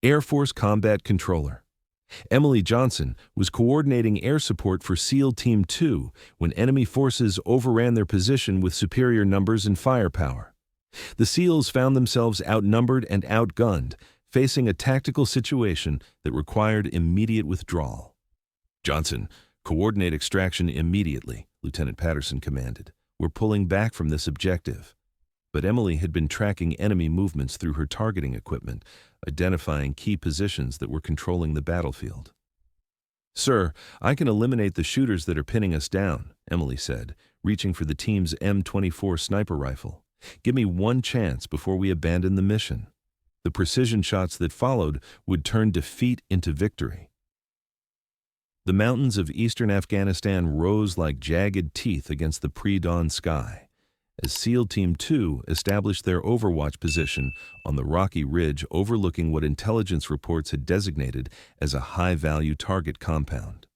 Air Force Combat Controller. Emily Johnson was coordinating air support for SEAL Team 2 when enemy forces overran their position with superior numbers and firepower. The SEALs found themselves outnumbered and outgunned, facing a tactical situation that required immediate withdrawal. "Johnson, coordinate extraction immediately," Lieutenant Patterson commanded. "We're pulling back from this objective." But Emily had been tracking enemy movements through her targeting equipment, identifying key positions that were controlling the battlefield. "Sir, I can eliminate the shooters that are pinning us down," Emily said, reaching for the team's M24 sniper rifle. "Give me one chance before we abandon the mission." The precision shots that followed would turn defeat into victory. The mountains of eastern Afghanistan rose like jagged teeth against the pre-dawn sky as SEAL Team 2 established their overwatch position on the rocky ridge overlooking what intelligence reports had designated as a high-value target compound.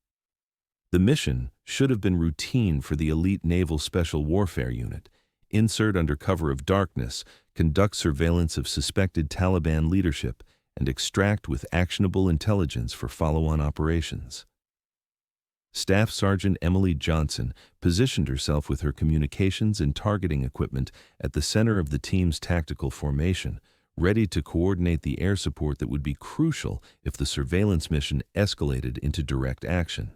The mission should have been routine for the elite Naval Special Warfare Unit: insert under cover of darkness, conduct surveillance of suspected Taliban leadership, and extract with actionable intelligence for follow-on operations. Staff Sergeant Emily Johnson positioned herself with her communications and targeting equipment at the center of the team's tactical formation, ready to coordinate the air support that would be crucial if the surveillance mission escalated into direct action.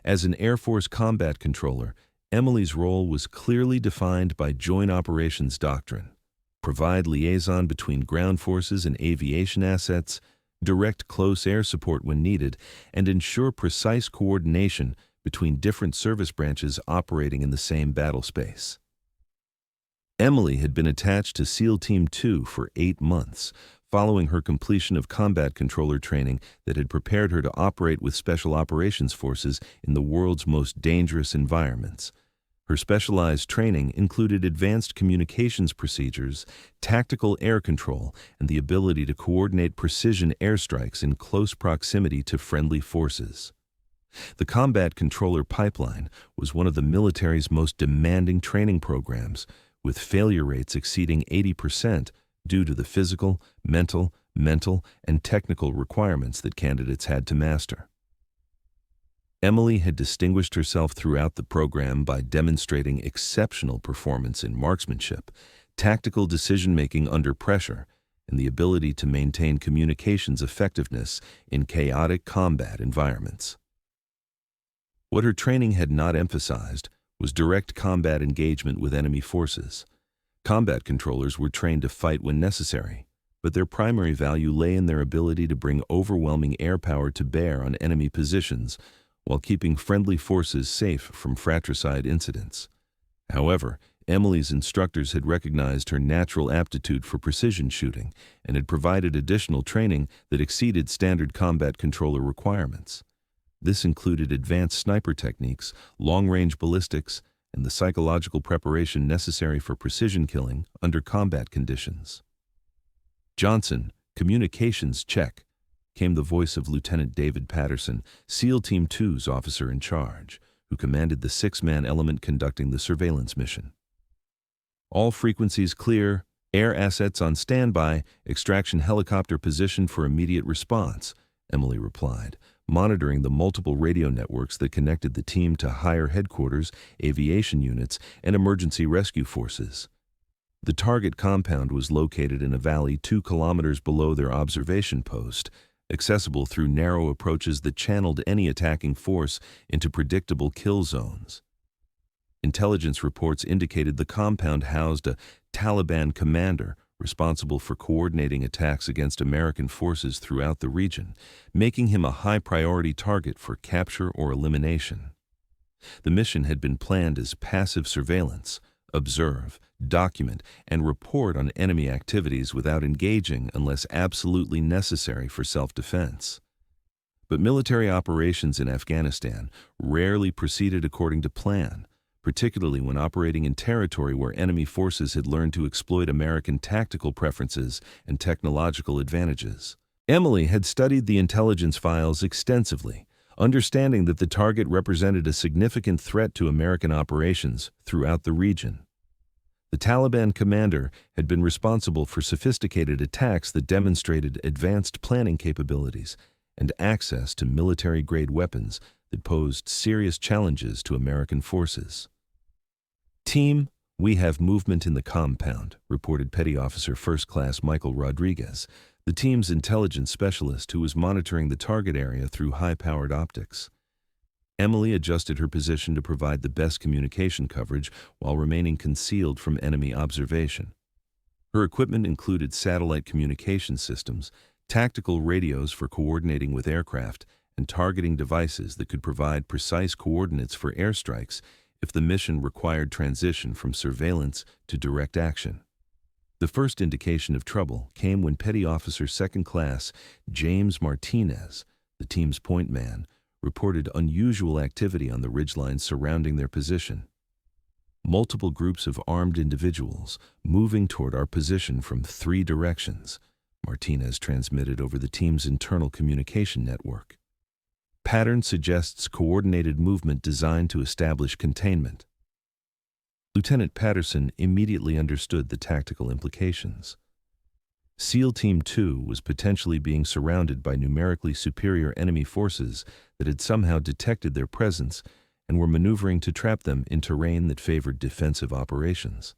As an Air Force combat controller, Emily's role was clearly defined by Joint Operations Doctrine: provide liaison between ground forces and aviation assets, direct close air support when needed, and ensure precise coordination between different service branches operating in the same battle space. Emily had been attached to SEAL Team 2 for 8 months, following her completion of combat controller training that had prepared her to operate with special operations forces in the world's most dangerous environments. Her specialized training included advanced communications procedures, tactical air control, and the ability to coordinate precision airstrikes in close proximity to friendly forces. The Combat Controller Pipeline was one of the military's most demanding training programs, with failure rates exceeding 80% due to the physical, mental, and technical requirements that candidates had to master. Emily had distinguished herself throughout the program by demonstrating exceptional performance in marksmanship, tactical decision-making under pressure, and the ability to maintain communications effectiveness in chaotic combat environments. What her training had not emphasized was direct combat engagement with enemy forces. Combat controllers were trained to fight when necessary, but their primary value lay in their ability to bring overwhelming air power to bear on enemy positions, while keeping friendly forces safe from fratricide incidents. However, Emily's instructors had recognized her natural aptitude for precision shooting and had provided additional training that exceeded standard combat controller requirements. This included advanced sniper techniques, long-range ballistics, and the psychological preparation necessary for precision killing under combat conditions. "Johnson, communications check," came the voice of Lieutenant David Patterson, SEAL Team 2's officer in charge, who commanded the 6-man element conducting the surveillance mission. "All frequencies clear, air assets on standby, extraction helicopter positioned for immediate response," Emily replied, monitoring the multiple radio networks that connected the team to higher headquarters, aviation units, and emergency rescue forces. The target compound was located in a valley 2 kilometers below their observation post, accessible through narrow approaches that channeled any attacking force into predictable kill zones. Intelligence reports indicated the compound housed a Taliban commander responsible for coordinating attacks against American forces throughout the region, making him a high-priority target for capture or elimination. The mission had been planned as passive surveillance: observe, document, and report on enemy activities without engaging unless absolutely necessary for self-defense. But military operations in Afghanistan rarely proceeded according to plan, particularly when operating in territory where enemy forces had learned to exploit American tactical preferences and technological advantages. Emily had studied the intelligence files extensively, understanding that the target represented a significant threat to American operations throughout the region. The Taliban commander had been responsible for sophisticated attacks that demonstrated advanced planning capabilities and access to military-grade weapons that posed serious challenges to American forces. "Team, we have movement in the compound," reported Petty Officer First Class Michael Rodriguez, the team's intelligence specialist who was monitoring the target area through high-powered optics. Emily adjusted her position to provide the best communication coverage while remaining concealed from enemy observation. Her equipment included satellite communication systems, tactical radios for coordinating with aircraft, and targeting devices that could provide precise coordinates for airstrikes if the mission required transition from surveillance to direct action. The first indication of trouble came when Petty Officer Second Class James Martinez, the team's point man, reported unusual activity on the ridgeline surrounding their position. "Multiple groups of armed individuals moving toward our position from 3 directions," Martinez transmitted over the team's internal communication network. "Pattern suggests coordinated movement designed to establish containment." Lieutenant Patterson immediately understood the tactical implications. SEAL Team 2 was potentially being surrounded by numerically superior enemy forces that had somehow detected their presence and were maneuvering to trap them in terrain that favored defensive operations.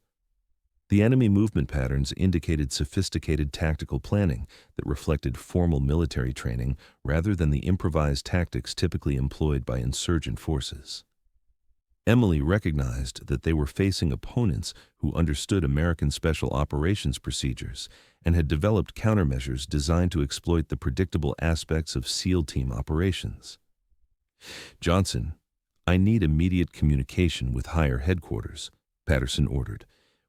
The enemy movement patterns indicated sophisticated tactical planning that reflected formal military training rather than the improvised tactics typically employed by insurgent forces. Emily recognized that they were facing opponents who understood American Special Operations procedures and had developed countermeasures designed to exploit the predictable aspects of SEAL team operations. "Johnson, I need immediate communication with higher headquarters," Patterson ordered.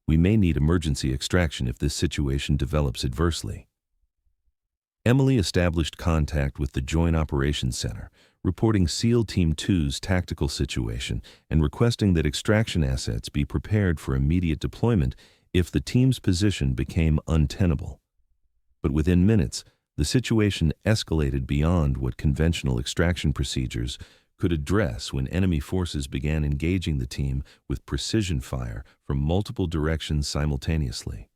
"We may need emergency extraction if this situation develops adversely." Emily established contact with the Joint Operations Center, reporting SEAL Team 2's tactical situation and requesting that extraction assets be prepared for immediate deployment if the team's position became untenable. But within minutes, the situation escalated beyond what conventional extraction procedures could address when enemy forces began engaging the team with precision fire from multiple directions simultaneously.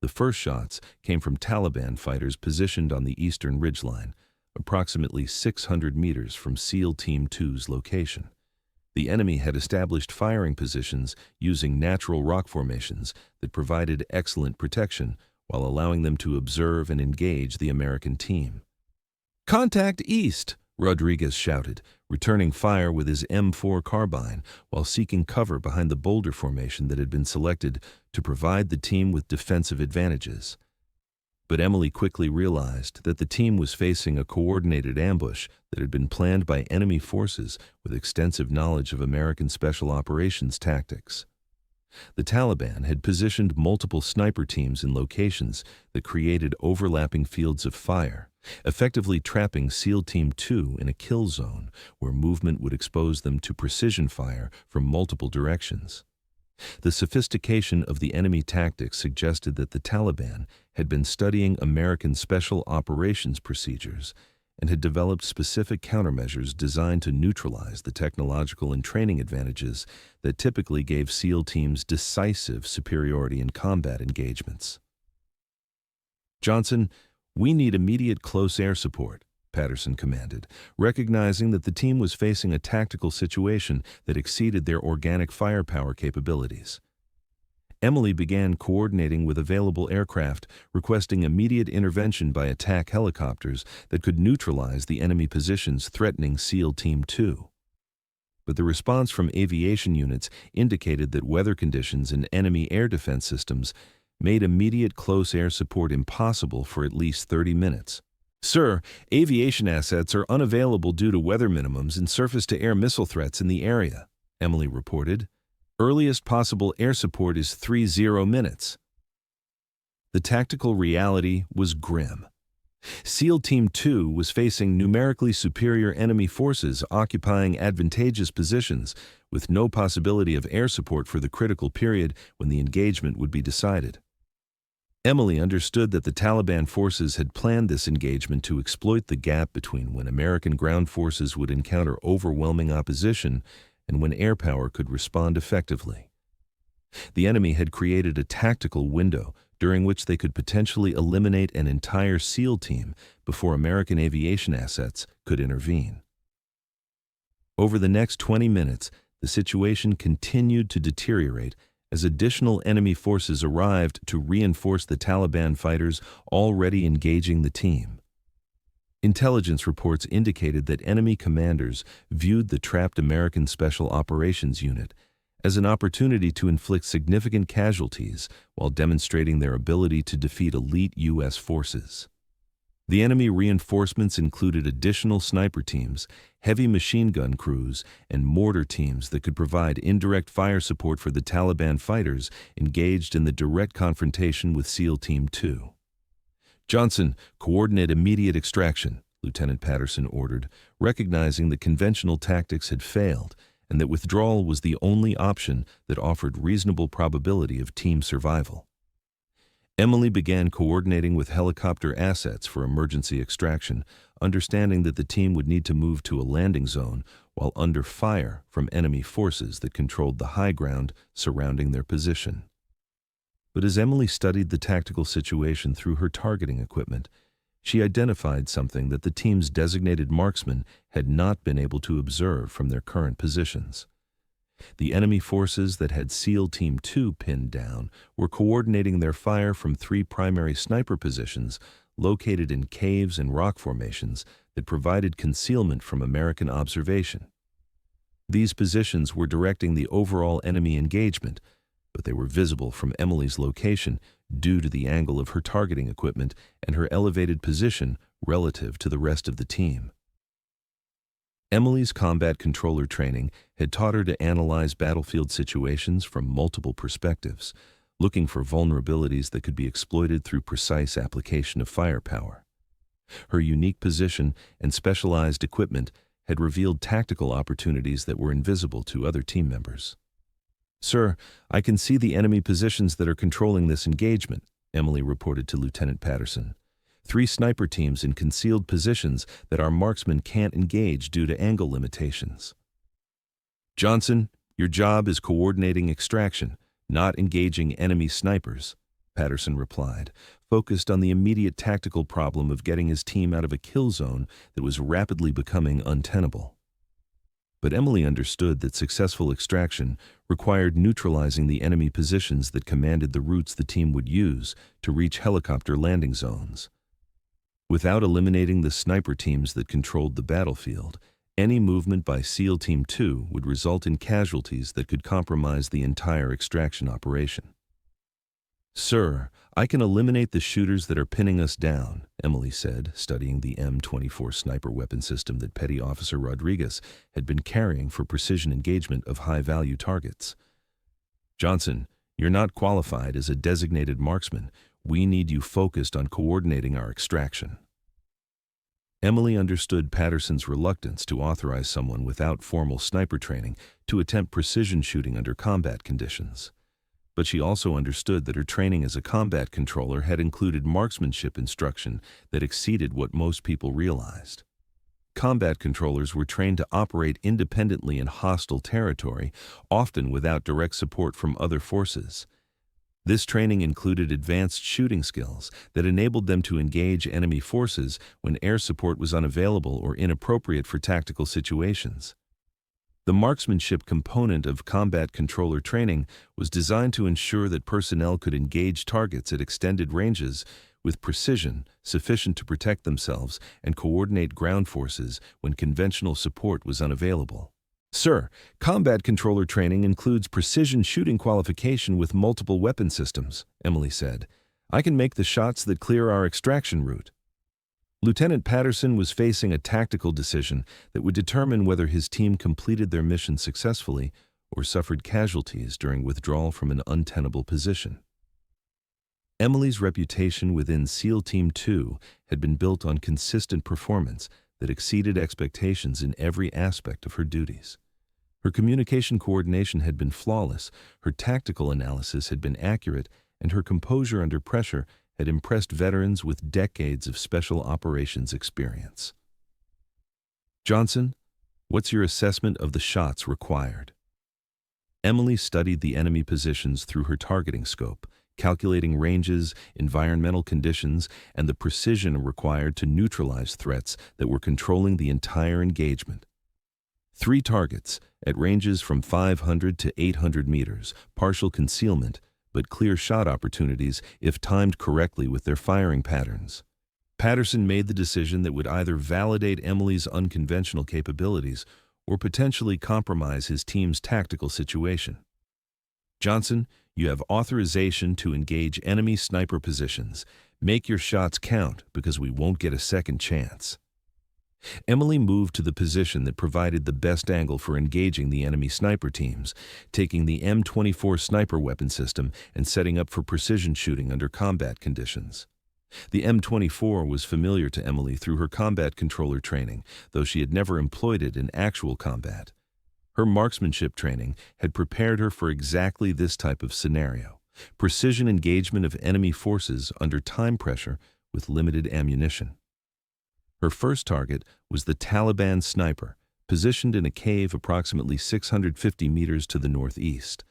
The first shots came from Taliban fighters positioned on the eastern ridgeline, approximately 600 meters from SEAL Team 2's location. The enemy had established firing positions using natural rock formations that provided excellent protection while allowing them to observe and engage the American team. "Contact east!" Rodriguez shouted, returning fire with his M4 carbine while seeking cover behind the boulder formation that had been selected to provide the team with defensive advantages. But Emily quickly realized that the team was facing a coordinated ambush that had been planned by enemy forces with extensive knowledge of American Special Operations tactics. The Taliban had positioned multiple sniper teams in locations that created overlapping fields of fire, effectively trapping SEAL Team 2 in a kill zone where movement would expose them to precision fire from multiple directions. The sophistication of the enemy tactics suggested that the Taliban had been studying American Special Operations procedures and had developed specific countermeasures designed to neutralize the technological and training advantages that typically gave SEAL teams decisive superiority in combat engagements. "Johnson, we need immediate close air support," Patterson commanded, recognizing that the team was facing a tactical situation that exceeded their organic firepower capabilities. Emily began coordinating with available aircraft, requesting immediate intervention by attack helicopters that could neutralize the enemy positions threatening SEAL Team 2. But the response from aviation units indicated that weather conditions and enemy air defense systems made immediate close air support impossible for at least 30 minutes. "Sir, aviation assets are unavailable due to weather minimums and surface-to-air missile threats in the area," Emily reported. "Earliest possible air support is 30 minutes." The tactical reality was grim. SEAL Team 2 was facing numerically superior enemy forces occupying advantageous positions with no possibility of air support for the critical period when the engagement would be decided. Emily understood that the Taliban forces had planned this engagement to exploit the gap between when American ground forces would encounter overwhelming opposition and when air power could respond effectively. The enemy had created a tactical window during which they could potentially eliminate an entire SEAL team before American aviation assets could intervene. Over the next 20 minutes, the situation continued to deteriorate as additional enemy forces arrived to reinforce the Taliban fighters already engaging the team. Intelligence reports indicated that enemy commanders viewed the trapped American Special Operations Unit as an opportunity to inflict significant casualties while demonstrating their ability to defeat elite U.S. forces. The enemy reinforcements included additional sniper teams, heavy machine gun crews, and mortar teams that could provide indirect fire support for the Taliban fighters engaged in the direct confrontation with SEAL Team 2. "Johnson, coordinate immediate extraction," Lieutenant Patterson ordered, recognizing that conventional tactics had failed and that withdrawal was the only option that offered reasonable probability of team survival. Emily began coordinating with helicopter assets for emergency extraction, understanding that the team would need to move to a landing zone while under fire from enemy forces that controlled the high ground surrounding their position. But as Emily studied the tactical situation through her targeting equipment, she identified something that the team's designated marksmen had not been able to observe from their current positions. The enemy forces that had SEAL Team 2 pinned down were coordinating their fire from 3 primary sniper positions located in caves and rock formations that provided concealment from American observation. These positions were directing the overall enemy engagement, but they were visible from Emily's location due to the angle of her targeting equipment and her elevated position relative to the rest of the team. Emily's combat controller training had taught her to analyze battlefield situations from multiple perspectives, looking for vulnerabilities that could be exploited through precise application of firepower. Her unique position and specialized equipment had revealed tactical opportunities that were invisible to other team members. "Sir, I can see the enemy positions that are controlling this engagement," Emily reported to Lieutenant Patterson. 3 sniper teams in concealed positions that our marksmen can't engage due to angle limitations. "Johnson, your job is coordinating extraction, not engaging enemy snipers," Patterson replied, focused on the immediate tactical problem of getting his team out of a kill zone that was rapidly becoming untenable. But Emily understood that successful extraction required neutralizing the enemy positions that commanded the routes the team would use to reach helicopter landing zones. Without eliminating the sniper teams that controlled the battlefield, any movement by SEAL Team 2 would result in casualties that could compromise the entire extraction operation. "Sir, I can eliminate the shooters that are pinning us down," Emily said, studying the M24 sniper weapon system that Petty Officer Rodriguez had been carrying for precision engagement of high-value targets. "Johnson, you're not qualified as a designated marksman. We need you focused on coordinating our extraction." Emily understood Patterson's reluctance to authorize someone without formal sniper training to attempt precision shooting under combat conditions. But she also understood that her training as a combat controller had included marksmanship instruction that exceeded what most people realized. Combat controllers were trained to operate independently in hostile territory, often without direct support from other forces. This training included advanced shooting skills that enabled them to engage enemy forces when air support was unavailable or inappropriate for tactical situations. The marksmanship component of combat controller training was designed to ensure that personnel could engage targets at extended ranges with precision sufficient to protect themselves and coordinate ground forces when conventional support was unavailable. "Sir, combat controller training includes precision shooting qualification with multiple weapon systems," Emily said. "I can make the shots that clear our extraction route." Lieutenant Patterson was facing a tactical decision that would determine whether his team completed their mission successfully or suffered casualties during withdrawal from an untenable position. Emily's reputation within SEAL Team 2 had been built on consistent performance that exceeded expectations in every aspect of her duties. Her communication coordination had been flawless, her tactical analysis had been accurate, and her composure under pressure had impressed veterans with decades of special operations experience. "Johnson, what's your assessment of the shots required?" Emily studied the enemy positions through her targeting scope, calculating ranges, environmental conditions, and the precision required to neutralize threats that were controlling the entire engagement. 3 targets, at ranges from 500 to 800 meters, partial concealment, but clear shot opportunities if timed correctly with their firing patterns. Patterson made the decision that would either validate Emily's unconventional capabilities or potentially compromise his team's tactical situation. Johnson, you have authorization to engage enemy sniper positions. Make your shots count because we won't get a second chance. Emily moved to the position that provided the best angle for engaging the enemy sniper teams, taking the M24 sniper weapon system and setting up for precision shooting under combat conditions. The M24 was familiar to Emily through her combat controller training, though she had never employed it in actual combat. Her marksmanship training had prepared her for exactly this type of scenario: precision engagement of enemy forces under time pressure with limited ammunition. Her first target was the Taliban sniper, positioned in a cave approximately 650 meters to the northeast.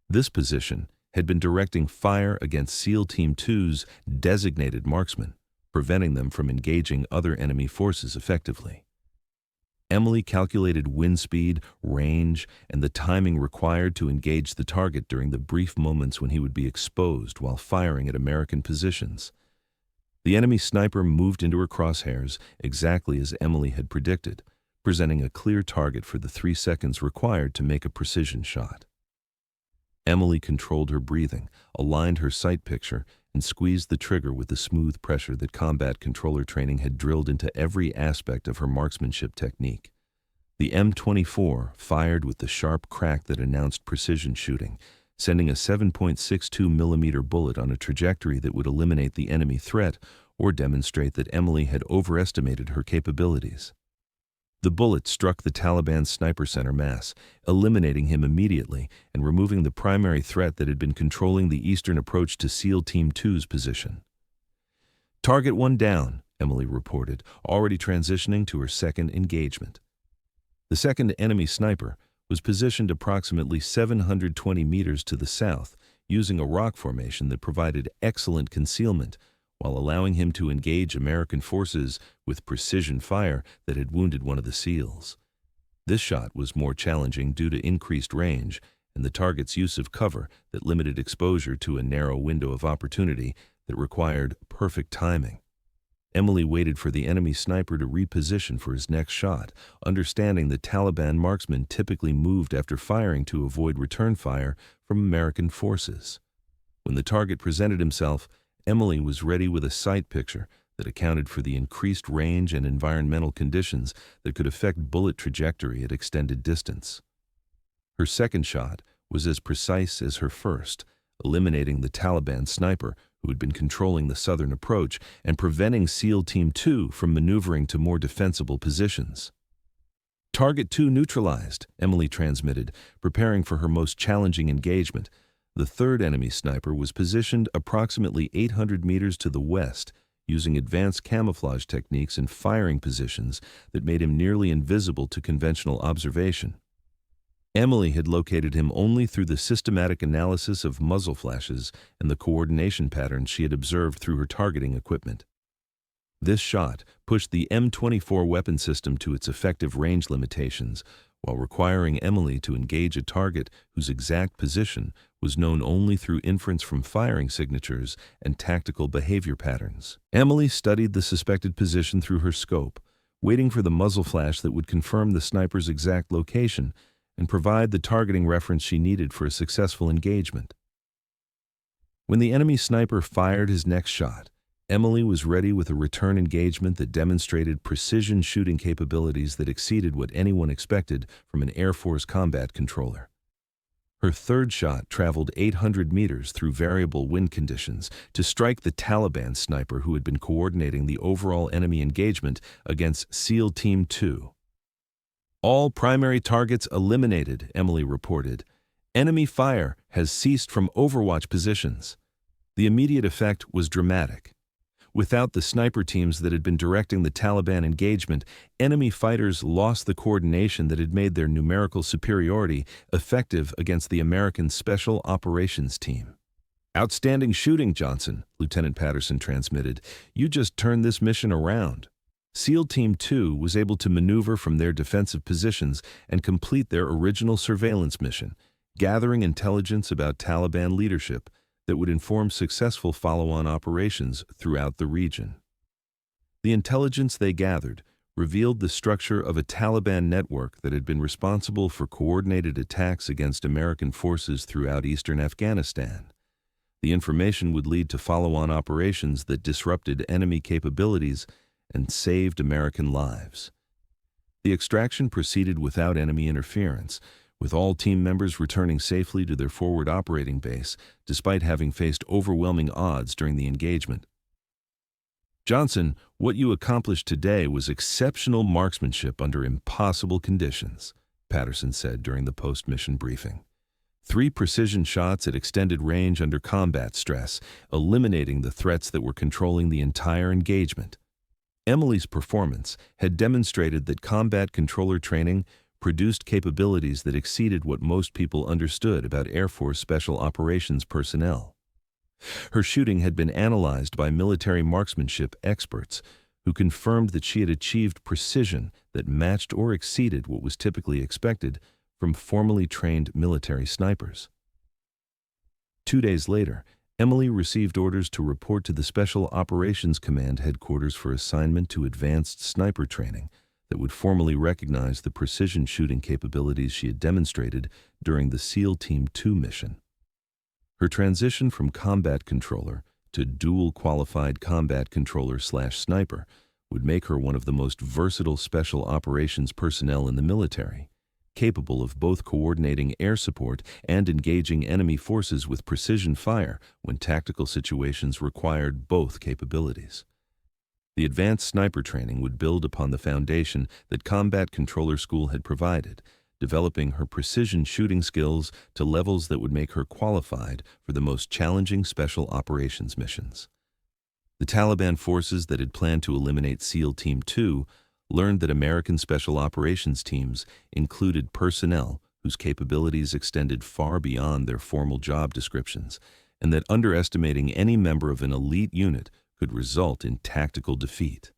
This position had been directing fire against SEAL Team 2's designated marksmen, preventing them from engaging other enemy forces effectively. Emily calculated wind speed, range, and the timing required to engage the target during the brief moments when he would be exposed while firing at American positions. The enemy sniper moved into her crosshairs exactly as Emily had predicted, presenting a clear target for the 3 seconds required to make a precision shot. Emily controlled her breathing, aligned her sight picture, and squeezed the trigger with the smooth pressure that combat controller training had drilled into every aspect of her marksmanship technique. The M24 fired with the sharp crack that announced precision shooting, sending a 7.62 millimeter bullet on a trajectory that would eliminate the enemy threat or demonstrate that Emily had overestimated her capabilities. The bullet struck the Taliban sniper center mass, eliminating him immediately and removing the primary threat that had been controlling the eastern approach to SEAL Team 2's position. "Target 1 down," Emily reported, already transitioning to her second engagement. The second enemy sniper was positioned approximately 720 meters to the south, using a rock formation that provided excellent concealment, while allowing him to engage American forces with precision fire that had wounded one of the SEALs. This shot was more challenging due to increased range and the target's use of cover that limited exposure to a narrow window of opportunity that required perfect timing. Emily waited for the enemy sniper to reposition for his next shot, understanding that Taliban marksmen typically moved after firing to avoid return fire from American forces. When the target presented himself, Emily was ready with a sight picture that accounted for the increased range and environmental conditions that could affect bullet trajectory at extended distance. Her second shot was as precise as her first, eliminating the Taliban sniper who had been controlling the southern approach and preventing SEAL Team 2 from maneuvering to more defensible positions. "Target 2 neutralized," Emily transmitted, preparing for her most challenging engagement. The third enemy sniper was positioned approximately 800 meters to the west, using advanced camouflage techniques and firing positions that made him nearly invisible to conventional observation. Emily had located him only through the systematic analysis of muzzle flashes and the coordination patterns she had observed through her targeting equipment. This shot pushed the M24 weapon system to its effective range limitations, while requiring Emily to engage a target whose exact position was known only through inference from firing signatures and tactical behavior patterns. Emily studied the suspected position through her scope, waiting for the muzzle flash that would confirm the sniper's exact location and provide the targeting reference she needed for a successful engagement. When the enemy sniper fired his next shot, Emily was ready with a return engagement that demonstrated precision shooting capabilities that exceeded what anyone expected from an Air Force combat controller. Her third shot traveled 800 meters through variable wind conditions to strike the Taliban sniper who had been coordinating the overall enemy engagement against SEAL Team 2. "All primary targets eliminated," Emily reported. "Enemy fire has ceased from overwatch positions." The immediate effect was dramatic. Without the sniper teams that had been directing the Taliban engagement, enemy fighters lost the coordination that had made their numerical superiority effective against the American Special Operations Team. "Outstanding shooting, Johnson," Lieutenant Patterson transmitted. "You just turned this mission around." SEAL Team 2 was able to maneuver from their defensive positions and complete their original surveillance mission, gathering intelligence about Taliban leadership that would inform successful follow-on operations throughout the region. The intelligence they gathered revealed the structure of a Taliban network that had been responsible for coordinated attacks against American forces throughout eastern Afghanistan. The information would lead to follow-on operations that disrupted enemy capabilities and saved American lives. The extraction proceeded without enemy interference, with all team members returning safely to their forward operating base, despite having faced overwhelming odds during the engagement. "Johnson, what you accomplished today was exceptional marksmanship under impossible conditions," Patterson said during the post-mission briefing. 3 precision shots at extended range under combat stress, eliminating the threats that were controlling the entire engagement. Emily's performance had demonstrated that combat controller training produced capabilities that exceeded what most people understood about Air Force Special Operations personnel. Her shooting had been analyzed by military marksmanship experts, who confirmed that she had achieved precision that matched or exceeded what was typically expected from formally trained military snipers. 2 days later, Emily received orders to report to the Special Operations Command headquarters for assignment to advanced sniper training that would formally recognize the precision shooting capabilities she had demonstrated during the SEAL Team 2 mission. Her transition from combat controller to dual qualified combat controller/sniper would make her one of the most versatile special operations personnel in the military, capable of both coordinating air support and engaging enemy forces with precision fire when tactical situations required both capabilities. The advanced sniper training would build upon the foundation that Combat Controller School had provided, developing her precision shooting skills to levels that would make her qualified for the most challenging special operations missions. The Taliban forces that had planned to eliminate SEAL Team 2 learned that American Special Operations teams included personnel whose capabilities extended far beyond their formal job descriptions, and that underestimating any member of an elite unit could result in tactical defeat.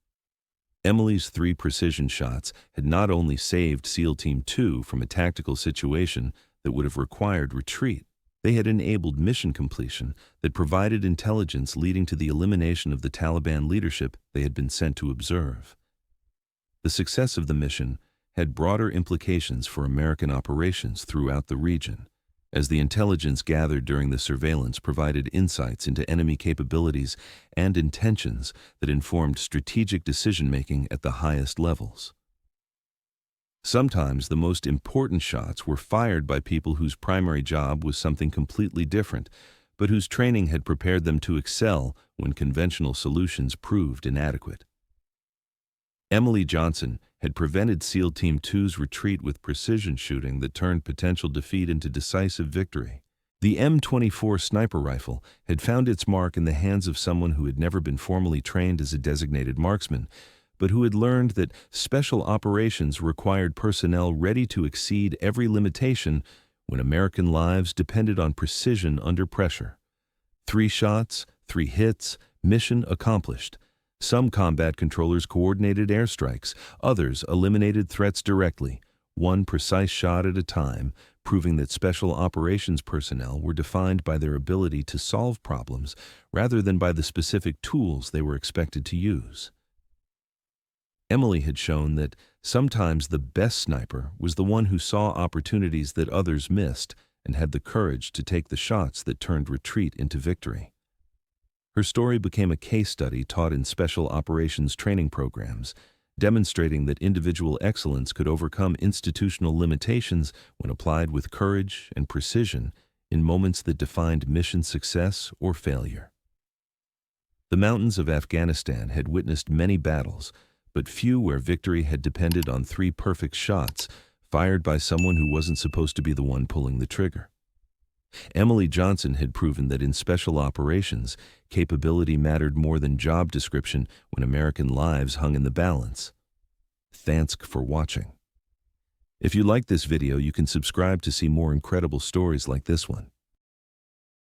Emily's 3 precision shots had not only saved SEAL Team 2 from a tactical situation that would have required retreat, they had enabled mission completion that provided intelligence leading to the elimination of the Taliban leadership they had been sent to observe. The success of the mission had broader implications for American operations throughout the region, as the intelligence gathered during the surveillance provided insights into enemy capabilities and intentions that informed strategic decision-making at the highest levels. Sometimes the most important shots were fired by people whose primary job was something completely different, but whose training had prepared them to excel when conventional solutions proved inadequate. Emily Johnson had prevented SEAL Team 2's retreat with precision shooting that turned potential defeat into decisive victory. The M24 sniper rifle had found its mark in the hands of someone who had never been formally trained as a designated marksman, but who had learned that special operations required personnel ready to exceed every limitation when American lives depended on precision under pressure. 3 shots, 3 hits, mission accomplished. Some combat controllers coordinated airstrikes, others eliminated threats directly, one precise shot at a time, proving that special operations personnel were defined by their ability to solve problems rather than by the specific tools they were expected to use. Emily had shown that sometimes the best sniper was the one who saw opportunities that others missed and had the courage to take the shots that turned retreat into victory. Her story became a case study taught in special operations training programs, demonstrating that individual excellence could overcome institutional limitations when applied with courage and precision in moments that defined mission success or failure. The mountains of Afghanistan had witnessed many battles, but few where victory had depended on 3 perfect shots fired by someone who wasn't supposed to be the one pulling the trigger. Emily Johnson had proven that in special operations, capability mattered more than job description when American lives hung in the balance. Thanks for watching. If you liked this video, you can subscribe to see more incredible stories like this one.